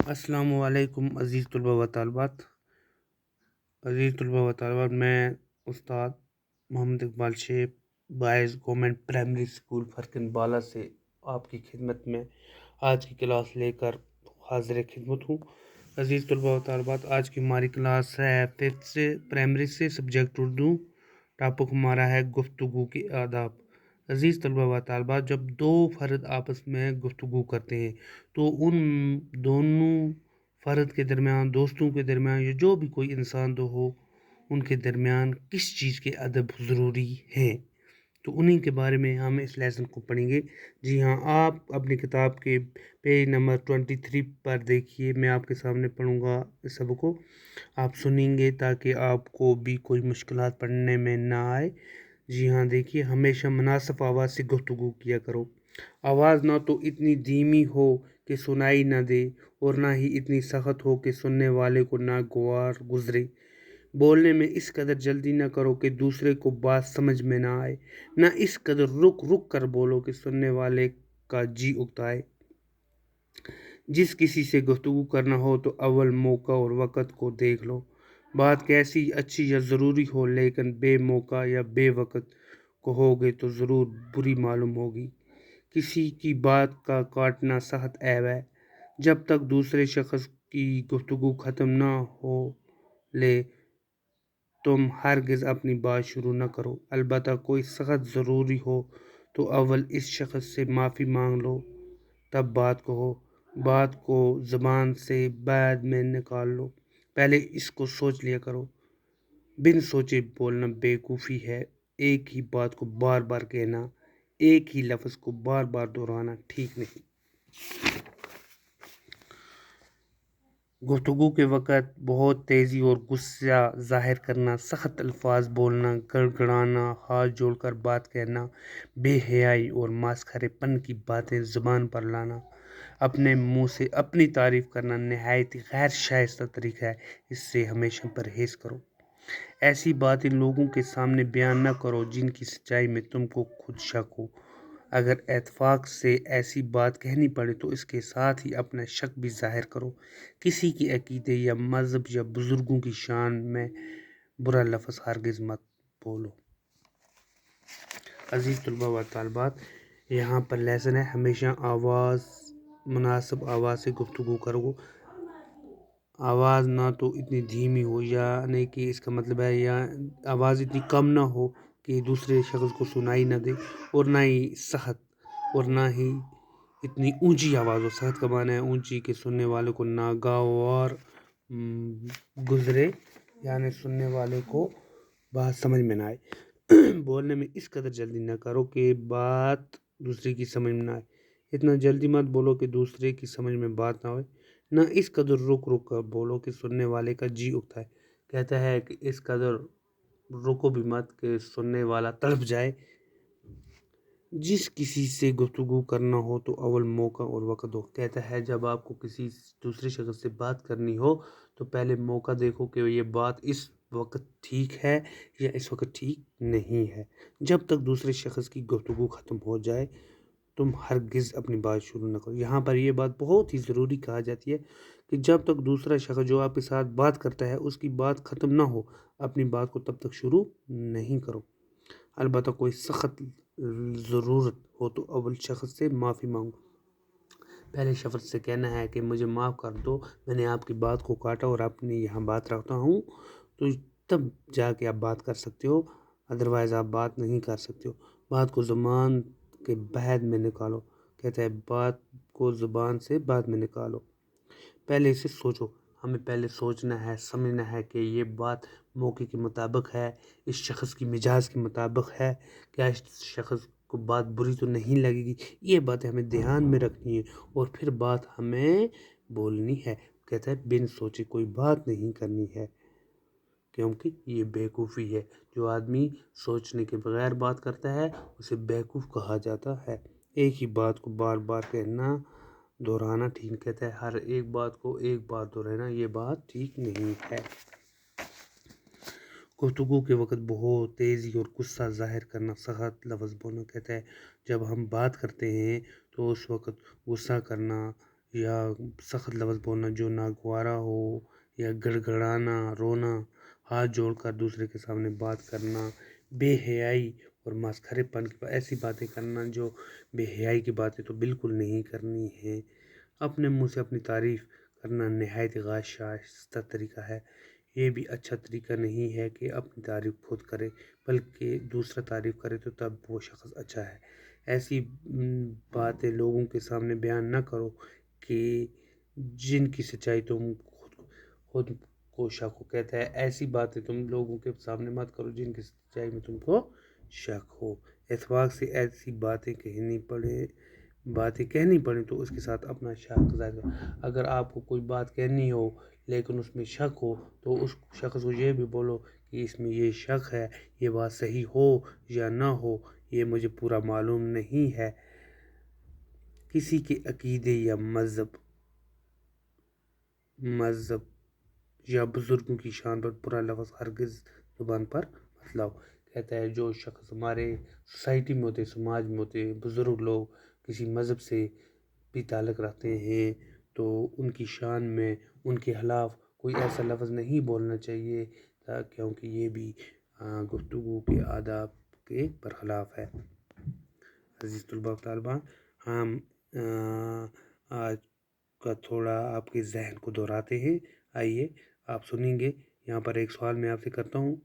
السلام علیکم عزیز طلبہ و طالبات میں استاد محمد اقبال شیخ باعث گورنمنٹ پرائمری اسکول فرقن بالا سے آپ کی خدمت میں آج کی کلاس لے کر حاضر خدمت ہوں۔ عزیز طلبہ و طالبات، آج کی ہماری کلاس ہے 5th سے پرائمری سے، سبجیکٹ اردو، ٹاپک ہمارا ہے گفتگو کے آداب۔ عزیز طلبہ و طالبات، جب دو فرد آپس میں گفتگو کرتے ہیں تو ان دونوں فرد کے درمیان، دوستوں کے درمیان یا جو بھی کوئی انسان دو ہو، ان کے درمیان کس چیز کے ادب ضروری ہے، تو انہی کے بارے میں ہم اس لیسن کو پڑھیں گے۔ جی ہاں، آپ اپنی کتاب کے پیج نمبر 23 پر دیکھیے، میں آپ کے سامنے پڑھوں گا اس سبق کو، آپ سنیں گے تاکہ آپ کو بھی کوئی مشکلات پڑھنے میں نہ آئے۔ جی ہاں، دیکھیے، ہمیشہ مناسب آواز سے گفتگو کیا کرو۔ آواز نہ تو اتنی دھیمی ہو کہ سنائی نہ دے اور نہ ہی اتنی سخت ہو کہ سننے والے کو ناگوار گزرے۔ بولنے میں اس قدر جلدی نہ کرو کہ دوسرے کو بات سمجھ میں نہ آئے، نہ اس قدر رک رک کر بولو کہ سننے والے کا جی اکتائے۔ جس کسی سے گفتگو کرنا ہو تو اول موقع اور وقت کو دیکھ لو۔ بات کیسی اچھی یا ضروری ہو، لیکن بے موقع یا بے وقت کہو گے تو ضرور بری معلوم ہوگی۔ کسی کی بات کا کاٹنا سخت عیب ہے۔ جب تک دوسرے شخص کی گفتگو ختم نہ ہو لے تم ہرگز اپنی بات شروع نہ کرو۔ البتہ کوئی سخت ضروری ہو تو اول اس شخص سے معافی مانگ لو، تب بات کہو۔ بات کو زبان سے بعد میں نکال لو، پہلے اس کو سوچ لیا کرو۔ بن سوچے بولنا بیوقوفی ہے۔ ایک ہی بات کو بار بار کہنا، ایک ہی لفظ کو بار بار دہرانا ٹھیک نہیں۔ گفتگو کے وقت بہت تیزی اور غصہ ظاہر کرنا، سخت الفاظ بولنا، گڑگڑانا، ہاتھ جوڑ کر بات کہنا، بے حیائی اور مسخرے پن کی باتیں زبان پر لانا، اپنے منہ سے اپنی تعریف کرنا نہایت غیر شائستہ طریقہ ہے، اس سے ہمیشہ پرہیز کرو۔ ایسی باتیں لوگوں کے سامنے بیان نہ کرو جن کی سچائی میں تم کو خود شک ہو۔ اگر اتفاق سے ایسی بات کہنی پڑے تو اس کے ساتھ ہی اپنا شک بھی ظاہر کرو۔ کسی کے عقیدے یا مذہب یا بزرگوں کی شان میں برا لفظ ہرگز مت بولو۔ عزیز طلبہ و طالبات، یہاں پر لیسن ہے، ہمیشہ مناسب آواز سے گفتگو کرو۔ آواز نہ تو اتنی دھیمی ہو، یعنی کہ اس کا مطلب ہے یا آواز اتنی کم نہ ہو کہ دوسرے شخص کو سنائی نہ دے، اور نہ ہی سخت، اور نہ ہی اتنی اونچی آواز ہو۔ سخت کا معنی ہے اونچی، کہ سننے والے کو ناگوار گزرے، یعنی سننے والے کو بات سمجھ میں نہ آئے۔ بولنے میں اس قدر جلدی نہ کرو کہ بات دوسرے کی سمجھ میں نہ آئے۔ اتنا جلدی مت بولو کہ دوسرے کی سمجھ میں بات نہ آئے، نہ اس قدر رک رک کر بولو کہ سننے والے کا جی اکتائے۔ کہتا ہے کہ اس قدر رکو بھی مت کہ سننے والا تڑپ جائے۔ جس کسی سے گفتگو کرنا ہو تو اول موقع اور وقت ہو۔ کہتا ہے جب آپ کو کسی دوسرے شخص سے بات کرنی ہو تو پہلے موقع دیکھو کہ یہ بات اس وقت ٹھیک ہے یا اس وقت ٹھیک نہیں ہے۔ جب تک دوسرے شخص کی گفتگو ختم ہو جائے تم ہرگز اپنی بات شروع نہ کرو۔ یہاں پر یہ بات بہت ہی ضروری کہا جاتی ہے کہ جب تک دوسرا شخص جو آپ کے ساتھ بات کرتا ہے اس کی بات ختم نہ ہو، اپنی بات کو تب تک شروع نہیں کرو۔ البتہ کوئی سخت ضرورت ہو تو اول شخص سے معافی مانگو۔ پہلے شخص سے کہنا ہے کہ مجھے معاف کر دو، میں نے آپ کی بات کو کاٹا اور اپنی یہاں بات رکھتا ہوں، تو تب جا کے آپ بات کر سکتے ہو، ادروائز آپ بات نہیں کر سکتے ہو۔ بات کو زبان کے بعد میں نکالو۔ کہتا ہے بات کو زبان سے بعد میں نکالو، پہلے اسے سوچو۔ ہمیں پہلے سوچنا ہے، سمجھنا ہے کہ یہ بات موقع کے مطابق ہے، اس شخص کی مزاج کے مطابق ہے، کیا اس شخص کو بات بری تو نہیں لگے گی۔ یہ باتیں ہمیں دھیان میں رکھنی ہے اور پھر بات ہمیں بولنی ہے۔ کہتا ہے بن سوچے کوئی بات نہیں کرنی ہے، کیونکہ یہ بیوقوفی ہے۔ جو آدمی سوچنے کے بغیر بات کرتا ہے اسے بیوقوف کہا جاتا ہے۔ ایک ہی بات کو بار بار کہنا، دہرانا ٹھیک، کہتا ہے ہر ایک بات کو ایک بار دہرانا یہ بات ٹھیک نہیں ہے۔ گفتگو کے وقت بہت تیزی اور غصہ ظاہر کرنا، سخت لفظ بولنا۔ کہتا ہے جب ہم بات کرتے ہیں تو اس وقت غصہ کرنا یا سخت لفظ بولنا جو ناگوارا ہو، یا گڑ گڑانا، رونا، ہاتھ جوڑ کر دوسرے کے سامنے بات کرنا، بے حیائی اور مسخرے پن کی ایسی باتیں کرنا جو بے حیائی کی باتیں تو بالکل نہیں کرنی ہے۔ اپنے منہ سے اپنی تعریف کرنا نہایت غیر شائستہ طریقہ ہے۔ یہ بھی اچھا طریقہ نہیں ہے کہ اپنی تعریف خود کرے، بلکہ دوسرا تعریف کرے تو تب وہ شخص اچھا ہے۔ ایسی باتیں لوگوں کے سامنے بیان نہ کرو کہ جن کی سچائی تم خود کو شک ہو۔ کہتا ہے ایسی باتیں تم لوگوں کے سامنے مت کرو جن کی سچائی میں تم کو شک ہو۔ اتفاق سے ایسی باتیں کہنی پڑیں تو اس کے ساتھ اپنا شک ظاہر کرو۔ اگر آپ کو کوئی بات کہنی ہو لیکن اس میں شک ہو تو اس شخص کو یہ بھی بولو کہ اس میں یہ شک ہے، یہ بات صحیح ہو یا نہ ہو یہ مجھے پورا معلوم نہیں ہے۔ کسی کے عقیدے یا مذہب یا بزرگوں کی شان پر برا لفظ ہرگز زبان پر مت لاؤ۔ کہتا ہے جو شخص ہمارے سوسائٹی میں ہوتے، سماج میں ہوتے، بزرگ لوگ کسی مذہب سے بھی تعلق رکھتے ہیں تو ان کی شان میں ان کے خلاف کوئی ایسا لفظ نہیں بولنا چاہیے، کیونکہ یہ بھی گفتگو کے آداب کے برخلاف ہے۔ عزیز طلباء و طالبان، ہم آج کا تھوڑا آپ کے ذہن کو دہراتے ہیں۔ آئیے آپ سنیں گے، یہاں پر ایک سوال میں آپ سے کرتا ہوں،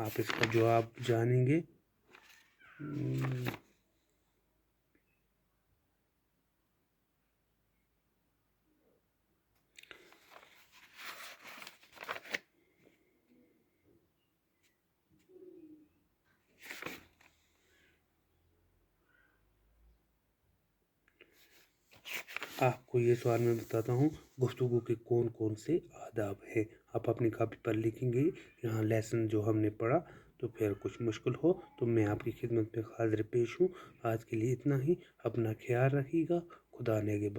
آپ اس کا جواب جانیں گے۔ آپ کو یہ سوال میں بتاتا ہوں، گفتگو کے کون کون سے آداب ہیں۔ آپ اپنی کاپی پر لکھیں گے یہاں لیسن جو ہم نے پڑھا، تو پھر کچھ مشکل ہو تو میں آپ کی خدمت میں حاضر پیش ہوں۔ آج کے لیے اتنا ہی، اپنا خیال رکھیے گا۔ خدا نگہبان۔